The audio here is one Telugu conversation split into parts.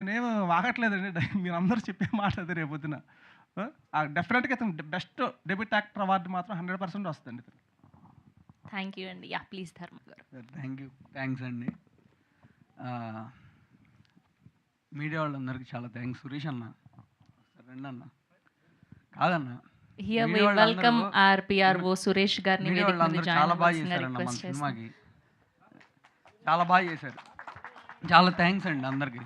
నేనేమి వాగట్లేదండి. మీరందరూ చెప్పే మాట అది రేపొద్దున. డెఫినెట్‌గా ఇతను బెస్ట్ డెబ్యూట్ యాక్టర్ అవార్డు మాత్రం 100% వస్తదండి ఇతనికి. థ్యాంక్ యూ అండి. యాహ్! ప్లీజ్ ధర్మ గారు. థ్యాంక్స్ అండి. మీడియా వాళ్ళందరికీ చాలా థ్యాంక్స్. సురేష్ అన్న రండి అన్న. కాదన్న, హియర్ వి మీడియా వెల్కమ్ వాళ్ళందరూ ఆర్ పిఆర్ఓ సురేష్ గారిని మీడియా వేదిక మీద వాళ్ళందరూ జాయిన్ చాలా బాగా అవ్వాల్సిందిగా చేశారన్న మన రిక్వెస్ట్ చేస్తున్నాం. సినిమాకి. చాలా బాగా చేశారు. చాలా థ్యాంక్స్ అండి అందరికి.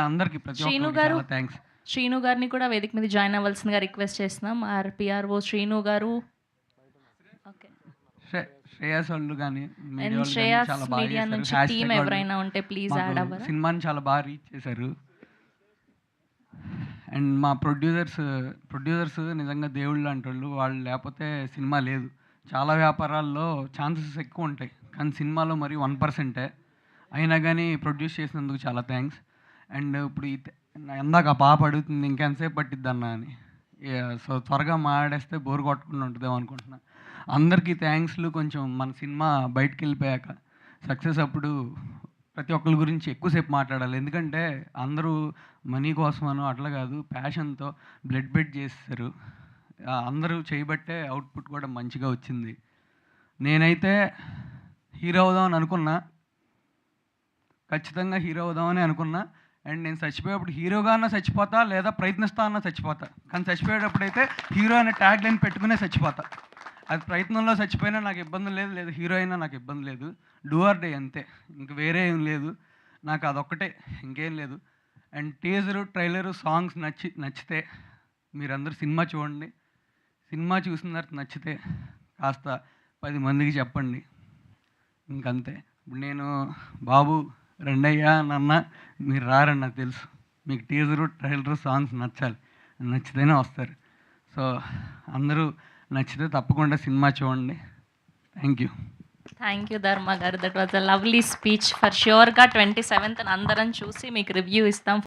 అందరికి ప్రతి శ్రీను ఒక్కరికి గారు చాలా థ్యాంక్స్. శ్రీను గారిని కూడా వేదిక మీద జాయిన్ అవ్వాల్సిందిగా రిక్వెస్ట్ చేస్తున్నాం. ఆర్ పిఆర్ఓ శ్రీను గారు. ఓకే. శ్రేయస్ వాళ్ళు కానీ అండ్ మీడియా వాళ్ళు కానీ శ్రేయస్ చాలా బాగా మీడియా చేశారు. నుంచి హ్యాష్ టీం ట్యాగ్ వాళ్ళు ఎవరైనా ఉంటే ప్లీజ్ యాడ్ మాకు అవ్వరా? సినిమాని చాలా బాగా రీచ్ చేశారు. అండ్ మా ప్రొడ్యూసర్స్ నిజంగా దేవుళ్ళు అంటోళ్ళు. వాళ్ళు లేకపోతే సినిమా లేదు. చాలా వ్యాపారాల్లో ఛాన్సెస్ ఎక్కువ ఉంటాయి, కానీ సినిమాలో మరి 1%. అయినా కానీ ప్రొడ్యూస్ చేసినందుకు చాలా థ్యాంక్స్. అండ్ ఇప్పుడు ఇందాక ఆ పాప అడుగుతుంది ఇంకెంతసేపు పట్టిద్ది అన్న అని. సో త్వరగా మాడేస్తే బోర్ కొట్టకుండా ఉంటుందేమో అనుకుంటున్నా. అందరికీ థ్యాంక్స్లు. కొంచెం మన సినిమా బయటికి వెళ్ళిపోయాక సక్సెస్ అప్పుడు ప్రతి ఒక్కరి గురించి ఎక్కువసేపు మాట్లాడాలి. ఎందుకంటే అందరూ మనీ కోసమనో అట్లా కాదు, ప్యాషన్తో బ్లడ్ బెడ్ చేస్తారు. అందరూ చేయబట్టే అవుట్పుట్ కూడా మంచిగా వచ్చింది. నేనైతే హీరో అవుదామని అనుకున్నా, ఖచ్చితంగా హీరో అవుదామని అనుకున్నా. అండ్ నేను చచ్చిపోయేప్పుడు హీరోగా అన్న చచ్చిపోతా, లేదా ప్రయత్నిస్తా అన్న చచ్చిపోతా. కానీ చచ్చిపోయేటప్పుడు అయితే హీరో అనే ట్యాగ్ లైన్ పెట్టుకునే చచ్చిపోతా. అది ప్రయత్నంలో చచ్చిపోయినా నాకు ఇబ్బంది లేదు, లేదా హీరో అయినా నాకు ఇబ్బంది లేదు. డూ ఆర్ డే అంతే, ఇంక వేరే ఏం లేదు. నాకు అదొక్కటే, ఇంకేం లేదు. అండ్ టీజరు, ట్రైలరు, సాంగ్స్ నచ్చితే మీరందరూ సినిమా చూడండి. సినిమా చూసిన తర్వాత నచ్చితే కాస్త 10 మందికి చెప్పండి. ఇంకంతే. ఇప్పుడు నేను బాబు రెండయ్యా నన్న మీరు రారని నాకు తెలుసు. మీకు టీజరు, ట్రైలరు, సాంగ్స్ నచ్చాలి. నచ్చితేనే వస్తారు. సో అందరూ నచ్చితే తప్పకుండా సినిమా చూడండి. థ్యాంక్ యూ ధర్మ గారు. That was a lovely speech. For ష్యూర్గా 27th అందరం చూసి మీకు రివ్యూ ఇస్తాం.